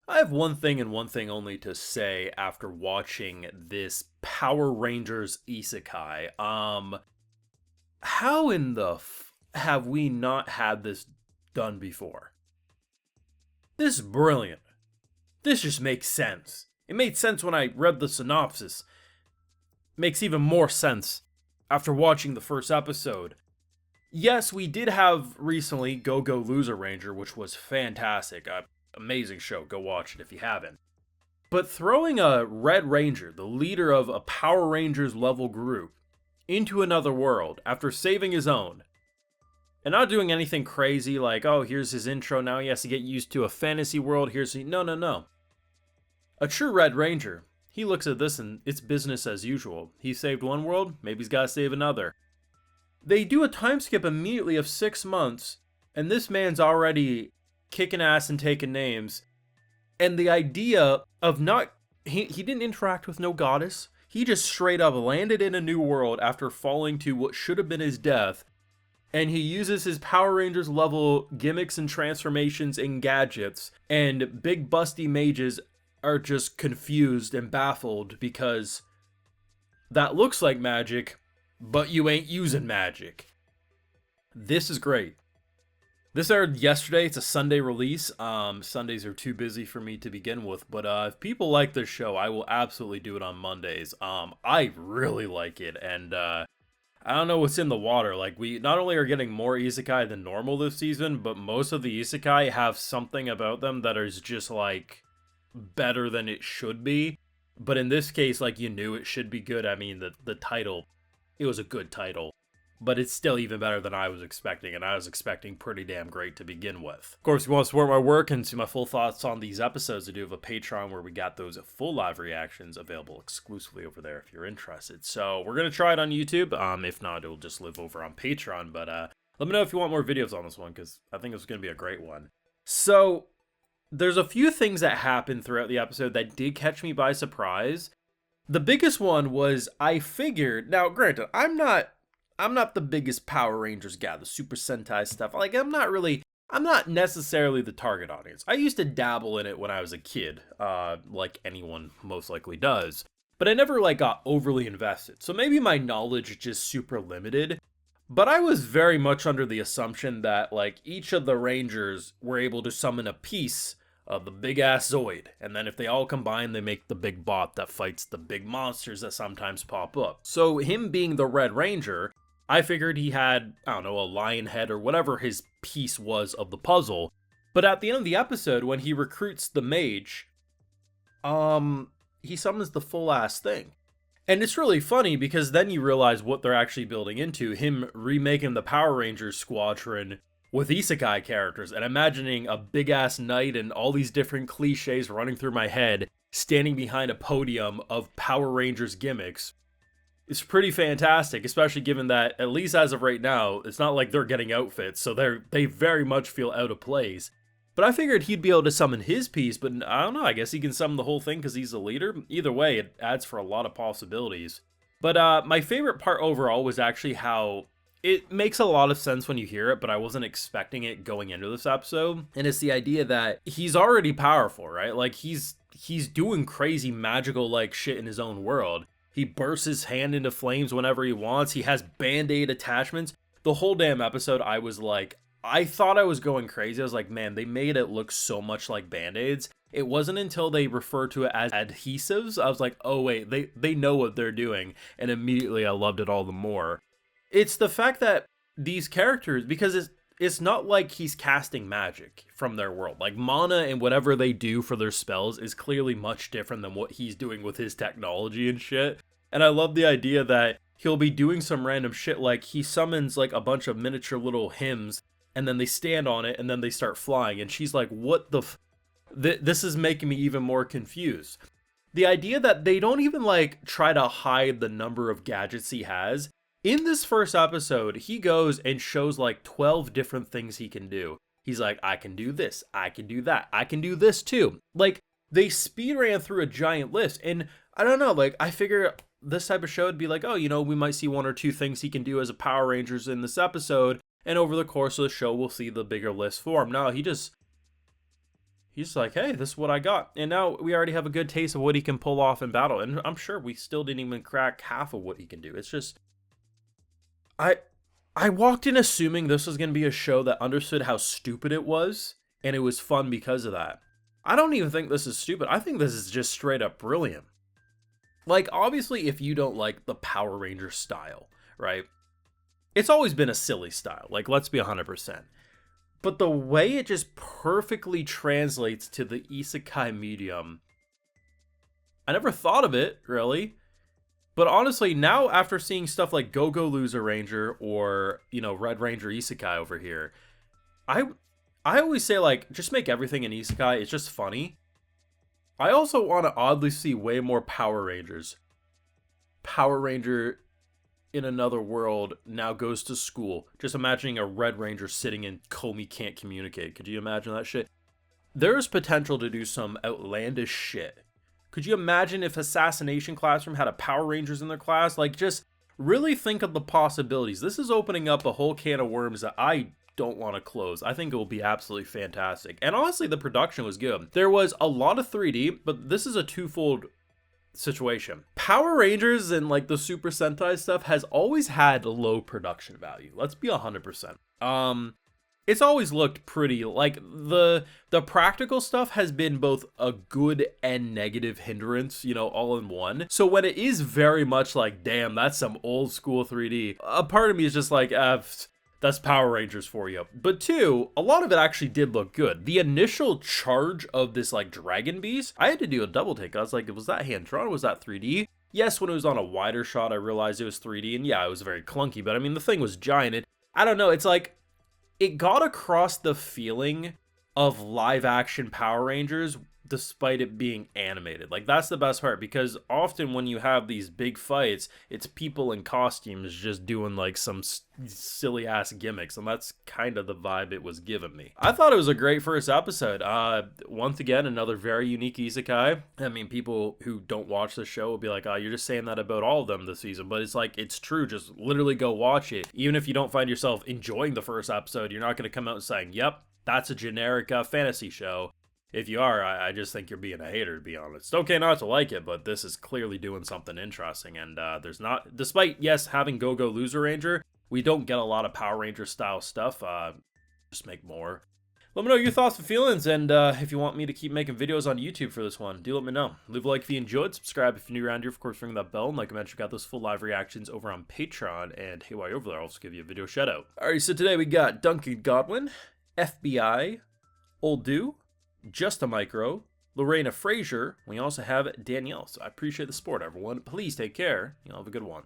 I have one thing and one thing only to say after watching this Power Rangers Isekai. How in the have we not had this done before? This is brilliant. This just makes sense. It made sense when I read the synopsis. Makes even more sense after watching the first episode. Yes, we did have recently Go Go Loser Ranger, which was fantastic. Amazing show. Go watch it if you haven't. But throwing a Red Ranger, the leader of a Power Rangers level group, into another world after saving his own, and not doing anything crazy like, oh, here's his intro, now he has to get used to a fantasy world, no. A true Red Ranger, he looks at this and it's business as usual. He saved one world, maybe he's gotta save another. They do a time skip immediately of 6 months, and this man's already kicking ass and taking names. And the idea of not... He didn't interact with no goddess. He just straight up landed in a new world after falling to what should have been his death. And he uses his Power Rangers level gimmicks and transformations and gadgets. And big busty mages are just confused and baffled because that looks like magic, but you ain't using magic. This is great. This aired yesterday. It's a Sunday release. Sundays are too busy for me to begin with, but if people like this show, I will absolutely do it on Mondays. I really like it, and I don't know what's in the water. Like, we not only are getting more isekai than normal this season, but most of the isekai have something about them that is just like better than it should be. But in this case, like, you knew it should be good. I mean, the title, it was a good title. But it's still even better than I was expecting, and I was expecting pretty damn great to begin with. Of course, if you want to support my work and see my full thoughts on these episodes, I do have a Patreon where we got those full live reactions available exclusively over there if you're interested. So we're going to try it on YouTube. If not, it'll just live over on Patreon. But let me know if you want more videos on this one, because I think it's going to be a great one. So there's a few things that happened throughout the episode that did catch me by surprise. The biggest one was I figured... Now, granted, I'm not the biggest Power Rangers guy, the Super Sentai stuff. Like, I'm not necessarily the target audience. I used to dabble in it when I was a kid, like anyone most likely does. But I never, like, got overly invested. So maybe my knowledge is just super limited. But I was very much under the assumption that, like, each of the Rangers were able to summon a piece of the big-ass Zoid. And then if they all combine, they make the big bot that fights the big monsters that sometimes pop up. So him being the Red Ranger... I figured he had, I don't know, a lion head or whatever his piece was of the puzzle. But at the end of the episode, when he recruits the mage, he summons the full-ass thing. And it's really funny because then you realize what they're actually building into. Him remaking the Power Rangers squadron with isekai characters and imagining a big-ass knight and all these different cliches running through my head, standing behind a podium of Power Rangers gimmicks. It's pretty fantastic, especially given that, at least as of right now, it's not like they're getting outfits, so they very much feel out of place. But I figured he'd be able to summon his piece, but I don't know, I guess he can summon the whole thing because he's the leader. Either way, it adds for a lot of possibilities. But my favorite part overall was actually how it makes a lot of sense when you hear it, but I wasn't expecting it going into this episode. And it's the idea that he's already powerful, right? Like, he's doing crazy magical-like shit in his own world. He bursts his hand into flames whenever he wants. He has band-aid attachments. The whole damn episode, I was like, I thought I was going crazy. I was like, man, they made it look so much like band-aids. It wasn't until they referred to it as adhesives, I was like, oh wait, they know what they're doing. And immediately I loved it all the more. It's the fact that these characters, because it's not like he's casting magic from their world. Like, mana and whatever they do for their spells is clearly much different than what he's doing with his technology and shit. And I love the idea that he'll be doing some random shit, like he summons like a bunch of miniature little hymns, and then they stand on it, and then they start flying, and she's like, what the this is making me even more confused. The idea that they don't even like try to hide the number of gadgets he has. In this first episode, he goes and shows like 12 different things he can do. He's like, I can do this, I can do that, I can do this too. Like, they speed ran through a giant list, and I don't know, like, I figure this type of show would be like, oh, you know, we might see one or two things he can do as a Power Rangers in this episode, and over the course of the show, we'll see the bigger list form. No, he just He's like, hey, this is what I got. And now we already have a good taste of what he can pull off in battle. And I'm sure we still didn't even crack half of what he can do. It's just, I walked in assuming this was going to be a show that understood how stupid it was, and it was fun because of that. I don't even think this is stupid. I think this is just straight up brilliant. Like, obviously, if you don't like the Power Ranger style, right? It's always been a silly style. Like, let's be 100%. But the way it just perfectly translates to the Isekai medium, I never thought of it, really. But honestly, now after seeing stuff like Go-Go Loser Ranger or, you know, Red Ranger Isekai over here, I always say, like, just make everything an Isekai. It's just funny. I also want to oddly see way more Power Rangers. Power Ranger in another world now goes to school. Just imagining a Red Ranger sitting in Comey can't communicate. Could you imagine that shit? There's potential to do some outlandish shit. Could you imagine if Assassination Classroom had a Power Rangers in their class? Like, just really think of the possibilities. This is opening up a whole can of worms that I don't want to close. I think it will be absolutely fantastic. And honestly, the production was good. There was a lot of 3D, but this is a twofold situation. Power Rangers and like the Super Sentai stuff has always had low production value. Let's be 100%. It's always looked pretty, like the practical stuff has been both a good and negative hindrance, you know, all in one. So when it is very much like, damn, that's some old school 3D, a part of me is just like, that's Power Rangers for you. But two, a lot of it actually did look good. The initial charge of this like Dragon Beast, I had to do a double take. I was like, was that hand-drawn or was that 3D? Yes, when it was on a wider shot, I realized it was 3D, and yeah, it was very clunky, but I mean, the thing was giant. I don't know, it's like, it got across the feeling of live-action Power Rangers despite it being animated. Like, that's the best part, because often when you have these big fights, it's people in costumes just doing like some silly ass gimmicks, and that's kind of the vibe it was giving me. I thought it was a great first episode. Once again, another very unique isekai. I mean, people who don't watch the show will be like, oh, you're just saying that about all of them this season, but it's like, it's true. Just literally go watch it. Even if you don't find yourself enjoying the first episode, you're not going to come out and saying, yep, that's a generic fantasy show. If you are, I just think you're being a hater, to be honest. It's okay not to like it, but this is clearly doing something interesting. And there's not, despite, yes, having Go-Go Loser Ranger, we don't get a lot of Power Ranger style stuff. Just make more. Let me know your thoughts and feelings, and if you want me to keep making videos on YouTube for this one, do let me know. Leave a like if you enjoyed, subscribe if you're new around here, of course ring that bell, and like I mentioned, we got those full live reactions over on Patreon, and hey, while you're over there, I'll also give you a video shout out. Alright, so today we got Duncan Godwin, FBI, Old Do, Just a Micro, Lorena Frazier. We also have Danielle. So I appreciate the support, everyone. Please take care. You'll have a good one.